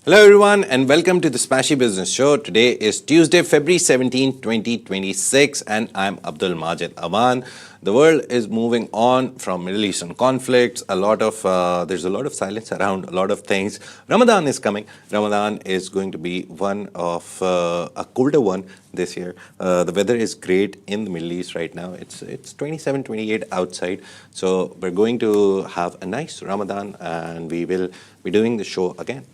Hello everyone and welcome to the Smashi Business Show. Today is Tuesday, February 17, 2026 and I'm Abdul Majid Aman. The world is moving on from Middle Eastern conflicts. There's a lot of silence around a lot of things. Ramadan is coming. Ramadan is going to be one of a colder one this year. The weather is great in the Middle East right now. It's 27, 28 outside. So we're going to have a nice Ramadan and we will be doing the show again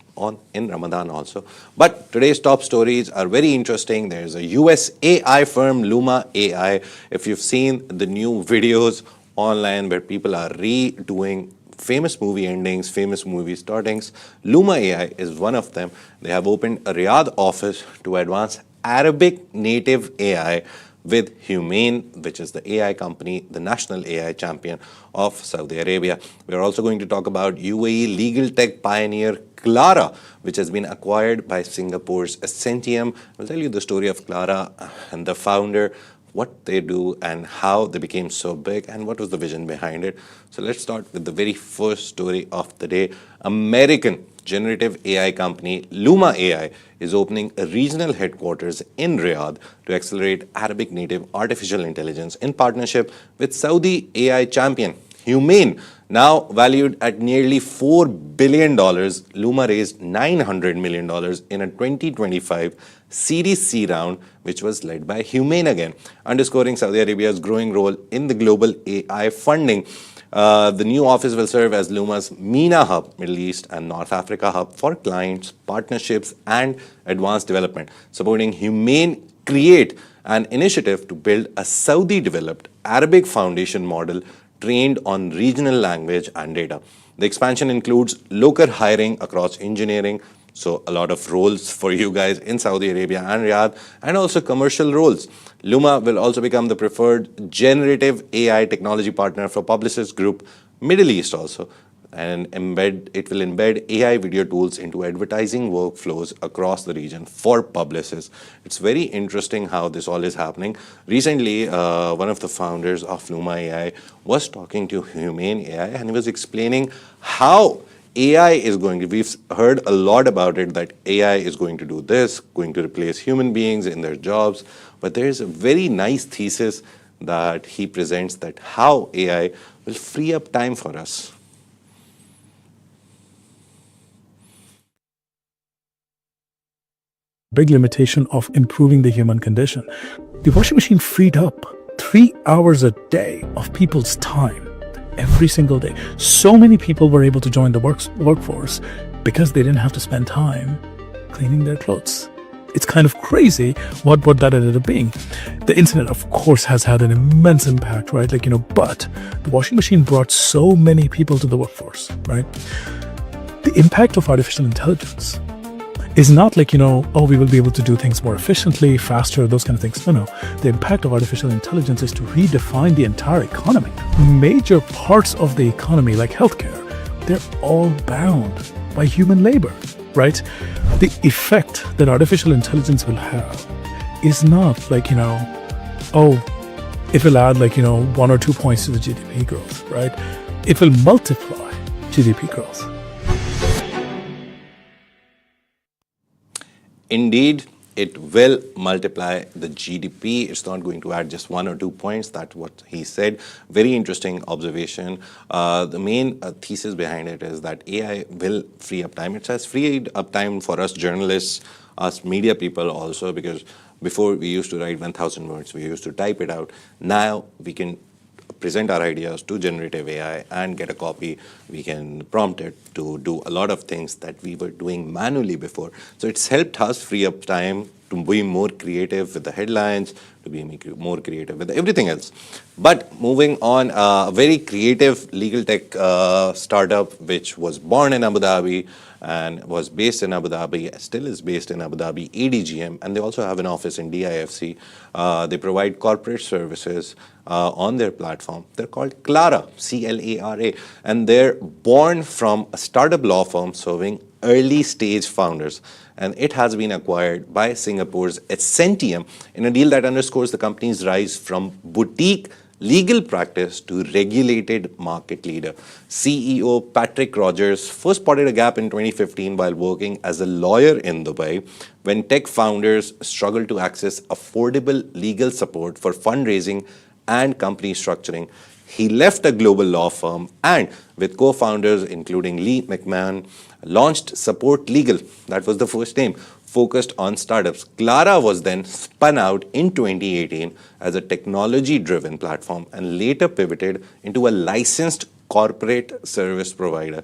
in Ramadan also. But today's top stories are very interesting. There's a US AI firm, Luma AI. If you've seen the new videos online where people are redoing famous movie endings, famous movie startings, Luma AI is one of them. They have opened a Riyadh office to advance Arabic native AI with HUMAIN, which is the AI company, the national AI champion of Saudi Arabia. We are also going to talk about UAE legal tech pioneer Clara, which has been acquired by Singapore's Ascentium. I'll tell you the story of Clara and the founder, what they do and how they became so big and what was the vision behind it. So let's start with the very first story of the day. American generative AI company Luma AI is opening a regional headquarters in Riyadh to accelerate Arabic native artificial intelligence in partnership with Saudi AI champion HUMAIN. Now valued at nearly $4 billion, Luma raised $900 million in a 2025 Series C round, which was led by HUMAIN again, underscoring Saudi Arabia's growing role in the global AI funding. The new office will serve as Luma's MENA hub, Middle East and North Africa hub for clients, partnerships, and advanced development, supporting HUMAIN Create, an initiative to build a Saudi-developed Arabic foundation model trained on regional language and data. The expansion includes local hiring across engineering, so a lot of roles for you guys in Saudi Arabia and Riyadh, and also commercial roles. Luma will also become the preferred generative AI technology partner for Publicis Group Middle East also, and it will embed AI video tools into advertising workflows across the region for Publicis. It's very interesting how this all is happening. Recently, one of the founders of Luma AI was talking to HUMAIN AI and he was explaining how AI is going to, we've heard a lot about it, that AI is going to do this, going to replace human beings in their jobs, but there's a very nice thesis that he presents that how AI will free up time for us. Big limitation of improving the human condition. The washing machine freed up 3 hours a day of people's time every single day. So many people were able to join the workforce because they didn't have to spend time cleaning their clothes. It's kind of crazy what that ended up being. The internet, of course, has had an immense impact, right? But the washing machine brought so many people to the workforce, right? The impact of artificial intelligence is not we will be able to do things more efficiently, faster, those kind of things. No. The impact of artificial intelligence is to redefine the entire economy. Major parts of the economy, like healthcare, they're all bound by human labor, right? The effect that artificial intelligence will have is not it will add 1 or 2 points to the GDP growth, right? It will multiply GDP growth. Indeed, it will multiply the GDP. It's not going to add just 1 or 2 points. That's what he said. Very interesting observation. The main thesis behind it is that AI will free up time. It has freed up time for us journalists, us media people also, because before we used to write 1,000 words. We used to type it out. Now we can present our ideas to generative AI and get a copy. We can prompt it to do a lot of things that we were doing manually before. So it's helped us free up time to be more creative with the headlines, to be more creative with everything else. But moving on, a very creative legal tech startup which was born in Abu Dhabi and was based in Abu Dhabi, still is based in Abu Dhabi, ADGM, and they also have an office in DIFC. They provide corporate services on their platform. They're called Clara, C-L-A-R-A, and they're born from a startup law firm serving early stage founders. And it has been acquired by Singapore's Ascentium in a deal that underscores the company's rise from boutique legal practice to regulated market leader. CEO Patrick Rogers first spotted a gap in 2015 while working as a lawyer in Dubai when tech founders struggled to access affordable legal support for fundraising and company structuring. He left a global law firm and, with co-founders including Lee McMahon, launched Support Legal. That was the first name, focused on startups. Clara was then spun out in 2018 as a technology-driven platform and later pivoted into a licensed corporate service provider.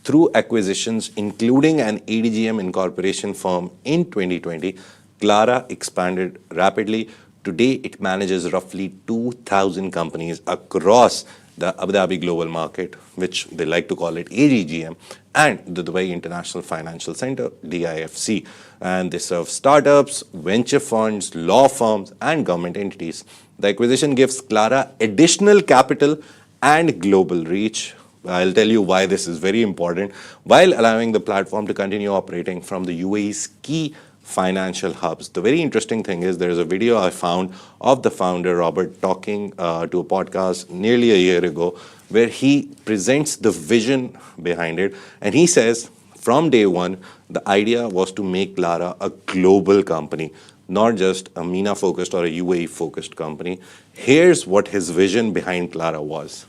Through acquisitions, including an ADGM incorporation firm in 2020, Clara expanded rapidly. Today, it manages roughly 2,000 companies across the Abu Dhabi global market, which they like to call it ADGM, and the Dubai International Financial Center, DIFC. And they serve startups, venture funds, law firms, and government entities. The acquisition gives Clara additional capital and global reach. I'll tell you why this is very important, while allowing the platform to continue operating from the UAE's key financial hubs. The very interesting thing is there is a video I found of the founder, Robert, talking to a podcast nearly a year ago where he presents the vision behind it. And he says, from day one, the idea was to make Clara a global company, not just a MENA-focused or a UAE-focused company. Here's what his vision behind Clara was.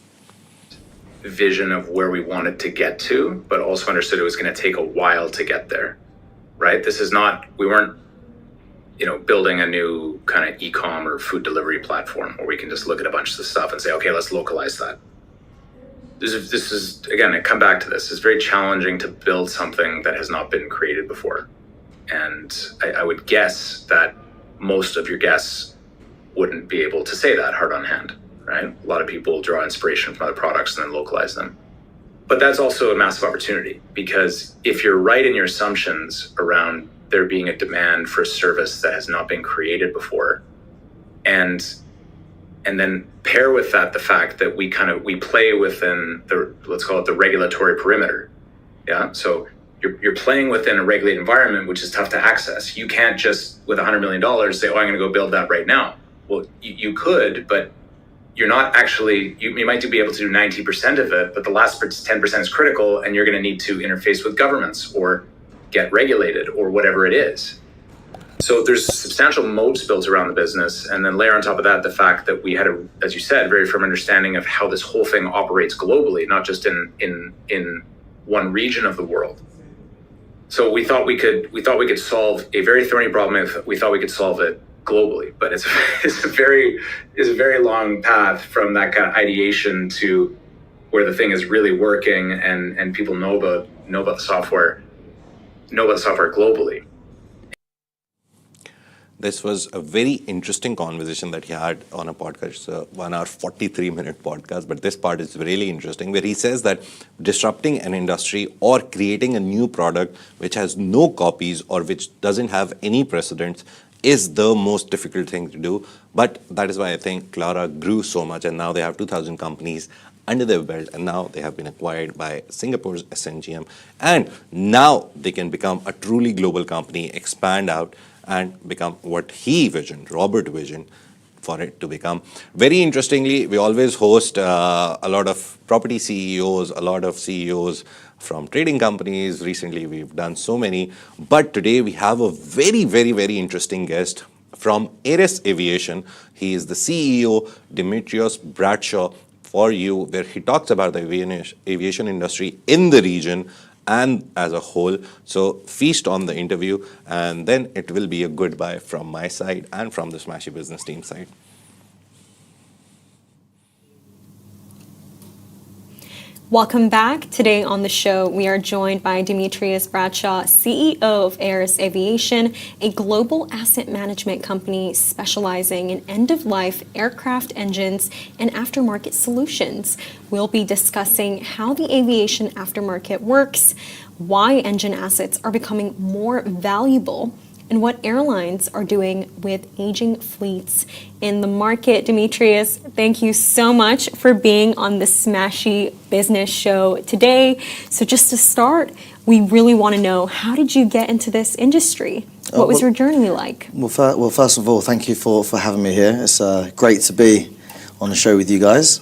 Vision of where we wanted to get to, but also understood it was going to take a while to get there. Right? This is not, we weren't, building a new kind of e-com or food delivery platform where we can just look at a bunch of stuff and say, okay, let's localize that. This is again, I come back to this. It's very challenging to build something that has not been created before. And I would guess that most of your guests wouldn't be able to say that hard on hand, right? A lot of people draw inspiration from other products and then localize them. But that's also a massive opportunity, because if you're right in your assumptions around there being a demand for a service that has not been created before, and then pair with that the fact that we play within the, let's call it the regulatory perimeter. Yeah. So you're playing within a regulated environment, which is tough to access. You can't just with $100 million say, oh, I'm going to go build that right now. Well, you could, but you're not actually, you might be able to do 90% of it, but the last 10% is critical, and you're going to need to interface with governments or get regulated or whatever it is. So there's substantial moats built around the business. And then layer on top of that, the fact that we had as you said, very firm understanding of how this whole thing operates globally, not just in one region of the world. So we thought we could solve a very thorny problem if we thought we could solve it globally, but it's a very long path from that kind of ideation to where the thing is really working and people know about the software globally. This was a very interesting conversation that he had on a podcast, 1 hour, 43-minute podcast. But this part is really interesting, where he says that disrupting an industry or creating a new product which has no copies or which doesn't have any precedents is the most difficult thing to do. But that is why I think Clara grew so much, and now they have 2,000 companies under their belt, and now they have been acquired by Singapore's Ascentium, and now they can become a truly global company, expand out, and become what he visioned, Robert visioned, for it to become. Very interestingly, we always host a lot of property CEOs, a lot of CEOs from trading companies. Recently, we've done so many. But today, we have a very, very, very interesting guest from Aeras Aviation. He is the CEO, Demetrios Bradshaw, for you, where he talks about the aviation industry in the region and as a whole. So feast on the interview, and then it will be a goodbye from my side and from the Smashi Business team side. Welcome back. Today on the show, we are joined by Demetrios Bradshaw, CEO of Aeras Aviation, a global asset management company specializing in end-of-life aircraft engines and aftermarket solutions. We'll be discussing how the aviation aftermarket works, why engine assets are becoming more valuable, and what airlines are doing with aging fleets in the market. Demetrios, thank you so much for being on the Smashi Business Show today. So just to start, we really want to know, how did you get into this industry? What was your journey like? Well, first of all, thank you for having me here. It's great to be on the show with you guys.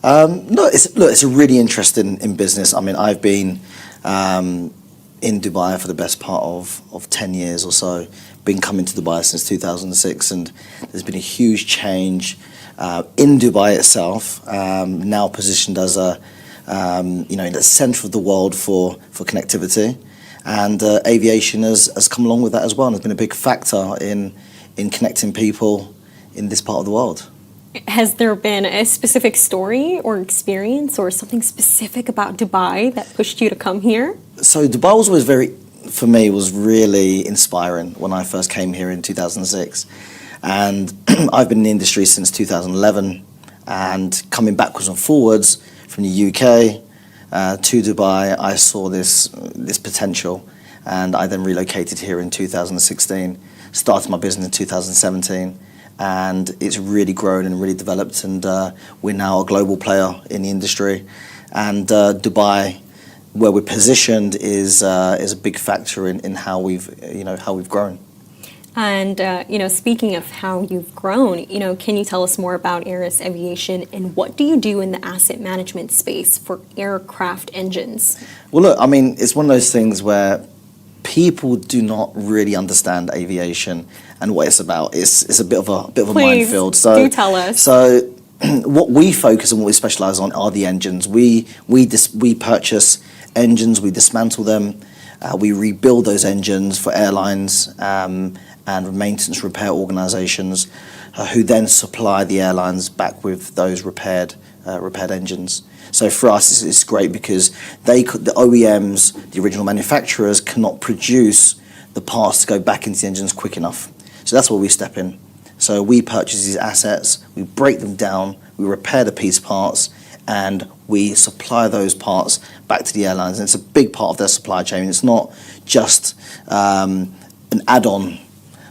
No, it's a really interesting in business. I mean, I've been in Dubai for the best part of 10 years or so. Been coming to Dubai since 2006, and there's been a huge change in Dubai itself. Now positioned as in the centre of the world for connectivity, and aviation has come along with that as well, and has been a big factor in connecting people in this part of the world. Has there been a specific story or experience or something specific about Dubai that pushed you to come here? So Dubai was always for me, was really inspiring when I first came here in 2006. And I've been in the industry since 2011, and coming backwards and forwards from the UK to Dubai, I saw this potential, and I then relocated here in 2016, started my business in 2017, and it's really grown and really developed, and we're now a global player in the industry. And Dubai, where we're positioned, is a big factor in how we've grown. And speaking of how you've grown, can you tell us more about Aeras Aviation, and what do you do in the asset management space for aircraft engines? Well, look, I mean, it's one of those things where people do not really understand aviation and what it's about. It's a bit of a Please, minefield. So do tell us. So what we focus on, what we specialize on, are the engines. We purchase engines, we dismantle them, we rebuild those engines for airlines and maintenance repair organizations, who then supply the airlines back with those repaired engines. So for us, it's great because the OEMs, the original manufacturers, cannot produce the parts to go back into the engines quick enough. So that's where we step in. So we purchase these assets, we break them down, we repair the piece parts, and we supply those parts back to the airlines. And it's a big part of their supply chain. It's not just an add-on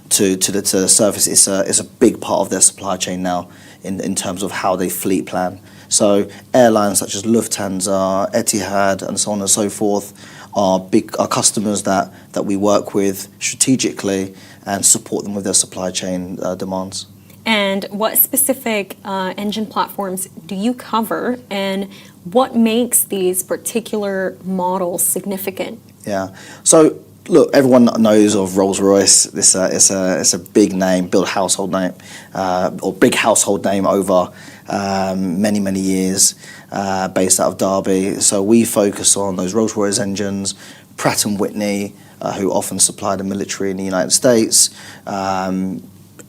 to the service. It's a big part of their supply chain now in terms of how they fleet plan. So airlines such as Lufthansa, Etihad, and so on and so forth are customers that we work with strategically and support them with their supply chain demands. And what specific engine platforms do you cover, and what makes these particular models significant? Yeah. So look, everyone knows of Rolls-Royce. It's a big name, big household name over many years, based out of Derby. So we focus on those Rolls-Royce engines, Pratt & Whitney, who often supply the military in the United States,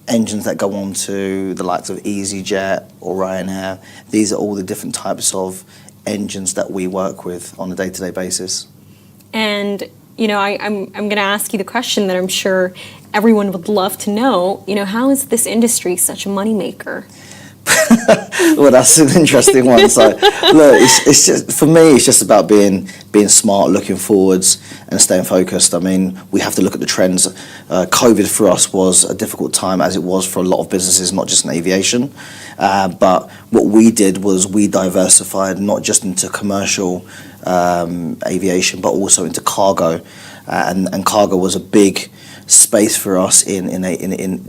engines that go on to the likes of EasyJet or Ryanair. These are all the different types of engines that we work with on a day-to-day basis. And I'm going to ask you the question that I'm sure everyone would love to know. How is this industry such a moneymaker? Well, that's an interesting one. So, look, it's just, for me, it's just about being smart, looking forwards, and staying focused. I mean, we have to look at the trends. COVID for us was a difficult time, as it was for a lot of businesses, not just in aviation. But what we did was we diversified not just into commercial aviation, but also into cargo, and cargo was a big space for us in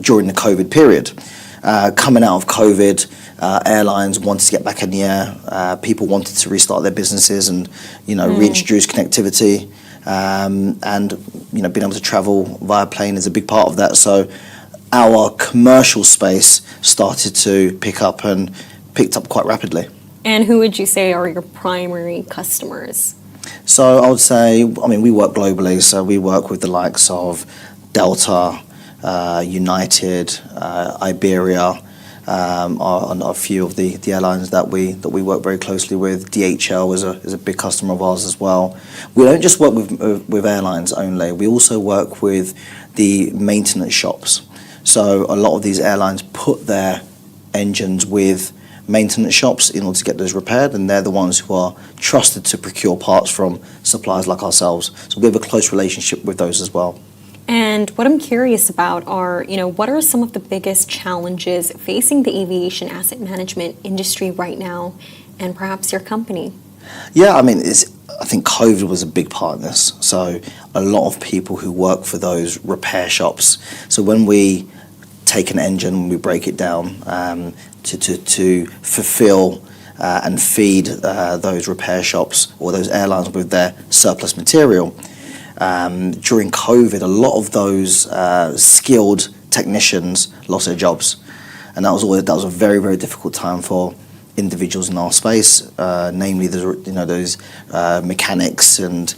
during the COVID period. Coming out of COVID, airlines wanted to get back in the air. People wanted to restart their businesses and, reintroduce connectivity. And, being able to travel via plane is a big part of that. So our commercial space started to picked up quite rapidly. And who would you say are your primary customers? So I would say, we work globally. So we work with the likes of Delta, United, Iberia, are a few of the airlines that we work very closely with. DHL is a big customer of ours as well. We don't just work with airlines only. We also work with the maintenance shops. So a lot of these airlines put their engines with maintenance shops in order to get those repaired, and they're the ones who are trusted to procure parts from suppliers like ourselves. So we have a close relationship with those as well. And what I'm curious about are, what are some of the biggest challenges facing the aviation asset management industry right now, and perhaps your company? Yeah, I think COVID was a big part in this. So a lot of people who work for those repair shops. So when we take an engine, we break it down to fulfill and feed those repair shops or those airlines with their surplus material. During COVID, a lot of those skilled technicians lost their jobs, and that was a very, very difficult time for individuals in our space, namely those mechanics and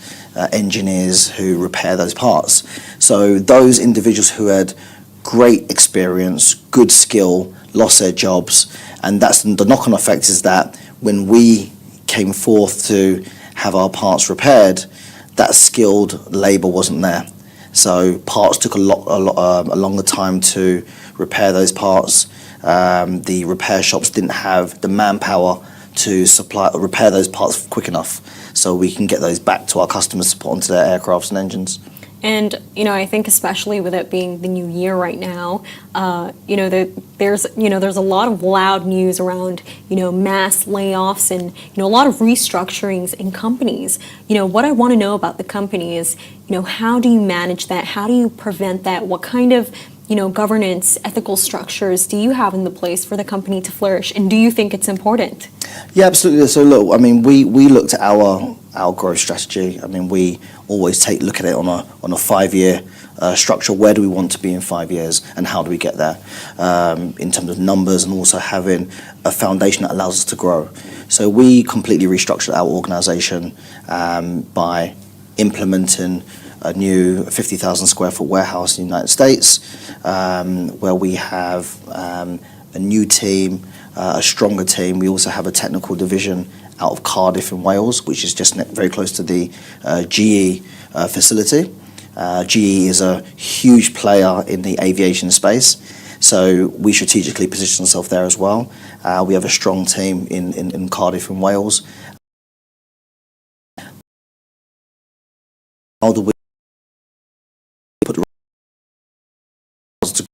engineers who repair those parts. So those individuals who had great experience, good skill, lost their jobs, and that's the knock-on effect is that when we came forth to have our parts repaired, that skilled labour wasn't there. So parts took a longer time to repair those parts. The repair shops didn't have the manpower to repair those parts quick enough, so we can get those back to our customers to put onto their aircrafts and engines. And, I think especially with it being the new year right now, there's a lot of loud news around, mass layoffs and, a lot of restructurings in companies. What I want to know about the company is, how do you manage that? How do you prevent that? What kind of, governance, ethical structures do you have in the place for the company to flourish? And do you think it's important? Yeah, absolutely. So look, we looked at our growth strategy. We always look at it on a 5-year structure. Where do we want to be in 5 years, and how do we get there in terms of numbers, and also having a foundation that allows us to grow. So we completely restructured our organisation by implementing a new 50,000 square foot warehouse in the United States, where we have a new team, a stronger team. We also have a technical division out of Cardiff in Wales, which is just very close to the GE facility. GE is a huge player in the aviation space, so we strategically position ourselves there as well. We have a strong team in Cardiff in Wales. How do we put to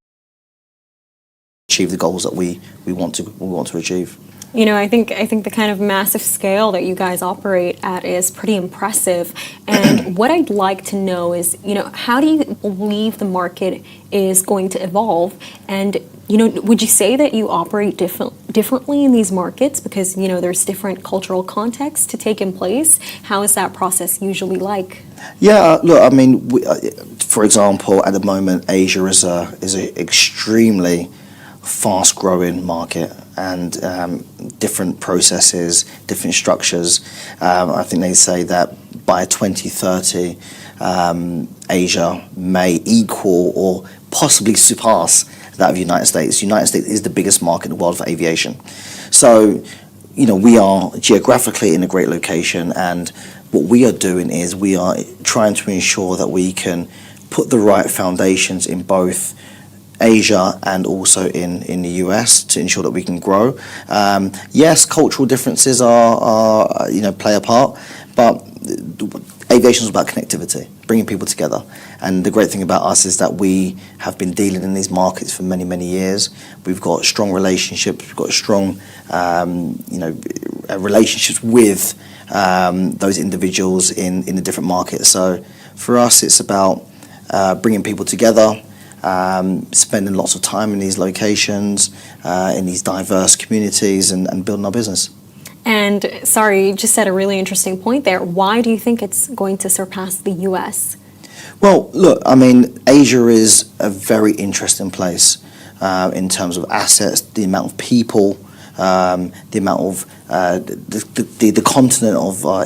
achieve the goals that we want to achieve? I think the kind of massive scale that you guys operate at is pretty impressive. And what I'd like to know is, how do you believe the market is going to evolve? And, would you say that you operate differently in these markets because, there's different cultural contexts to take in place? How is that process usually like? Yeah, look, for example, at the moment, Asia is a extremely fast-growing market, and different processes, different structures. I think they say that by 2030, Asia may equal or possibly surpass that of the United States. The United States is the biggest market in the world for aviation. So, we are geographically in a great location, and what we are doing is we are trying to ensure that we can put the right foundations in both Asia and also in the US to ensure that we can grow. Yes, cultural differences are play a part, but aviation is about connectivity, bringing people together. And the great thing about us is that we have been dealing in these markets for many, many years. We've got strong relationships. We've got strong, relationships with those individuals in the different markets. So for us, it's about bringing people together, spending lots of time in these locations, in these diverse communities, and building our business. And sorry, you just said a really interesting point there. Why do you think it's going to surpass the US? Well, look, Asia is a very interesting place in terms of assets, the amount of people, the amount of the continent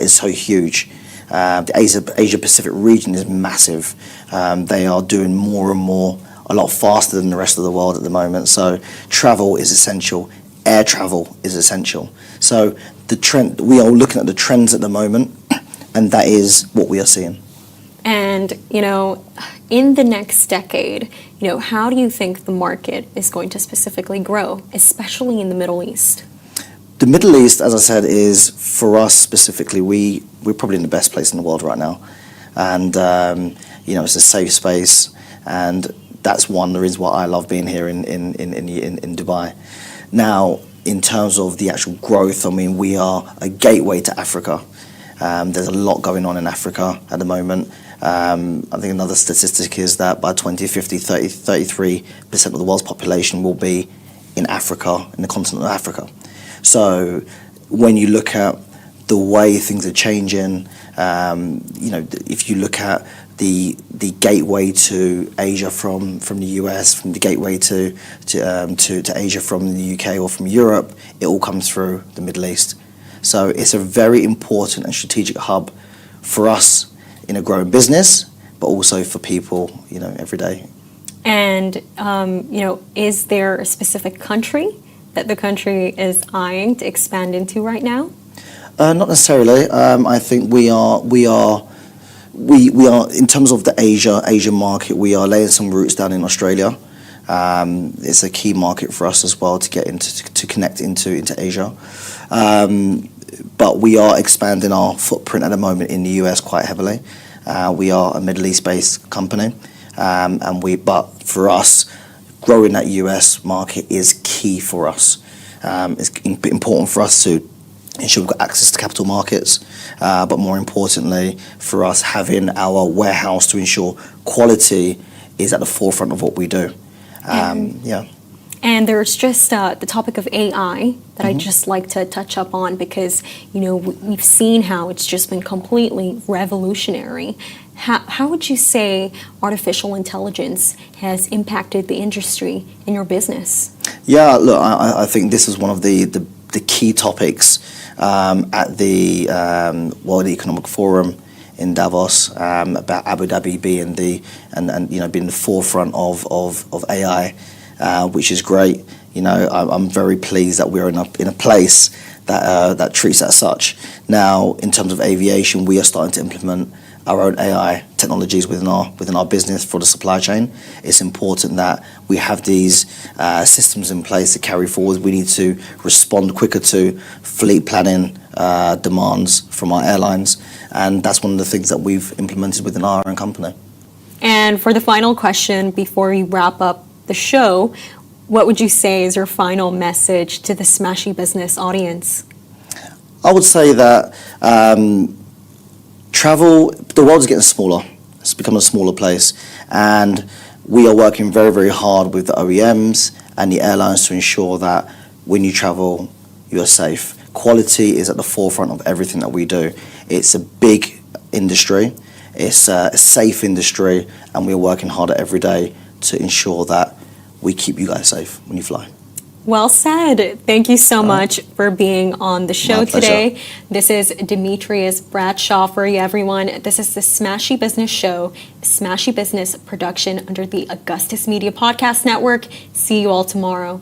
is so huge. The Asia Pacific region is massive. They are doing more and more, a lot faster than the rest of the world at the moment. So travel is essential. Air travel is essential. So the trend, we are looking at the trends at the moment, and that is what we are seeing. And, in the next decade, how do you think the market is going to specifically grow, especially in the Middle East? The Middle East, as I said, is, for us specifically, we're probably in the best place in the world right now. And, it's a safe space, and that's one of the reasons why I love being here in Dubai. Now, in terms of the actual growth, we are a gateway to Africa. There's a lot going on in Africa at the moment. I think another statistic is that by 2050, 33% of the world's population will be in Africa, in the continent of Africa. So when you look at the way things are changing, if you look at the gateway to Asia from the US, from the gateway to Asia from the UK or from Europe, it all comes through the Middle East. So it's a very important and strategic hub for us in a growing business, but also for people, every day. And, is there a specific country that the country is eyeing to expand into right now? Not necessarily. I think we are in terms of the Asian market. We are laying some roots down in Australia. It's a key market for us as well to get to connect into Asia. But we are expanding our footprint at the moment in the US quite heavily. We are a Middle East-based company, but for us, growing that US market is key for us. It's important for us to ensure we've got access to capital markets, but more importantly, for us having our warehouse to ensure quality is at the forefront of what we do. And there's just the topic of AI that I'd just like to touch up on because, we've seen how it's just been completely revolutionary. How would you say artificial intelligence has impacted the industry in your business? Yeah, look, I think this is one of the key topics at the World Economic Forum in Davos about Abu Dhabi being being the forefront of AI, which is great. I'm very pleased that we're in a place that treats it as such. Now, in terms of aviation, we are starting to implement our own AI technologies within our business for the supply chain. It's important that we have these systems in place to carry forward. We need to respond quicker to fleet planning demands from our airlines, and that's one of the things that we've implemented within our own company. And for the final question, before we wrap up the show, what would you say is your final message to the SmashiBusiness audience? I would say that the world is getting smaller. It's become a smaller place, and we are working very, very hard with the OEMs and the airlines to ensure that when you travel, you are safe. Quality is at the forefront of everything that we do. It's a big industry, it's a safe industry, and we're working harder every day to ensure that we keep you guys safe when you fly. Well said. Thank you so much for being on the show today. This is Demetrios Bradshaw for you, everyone. This is the SmashiBusiness Show, SmashiBusiness production under the Augustus Media Podcast Network. See you all tomorrow.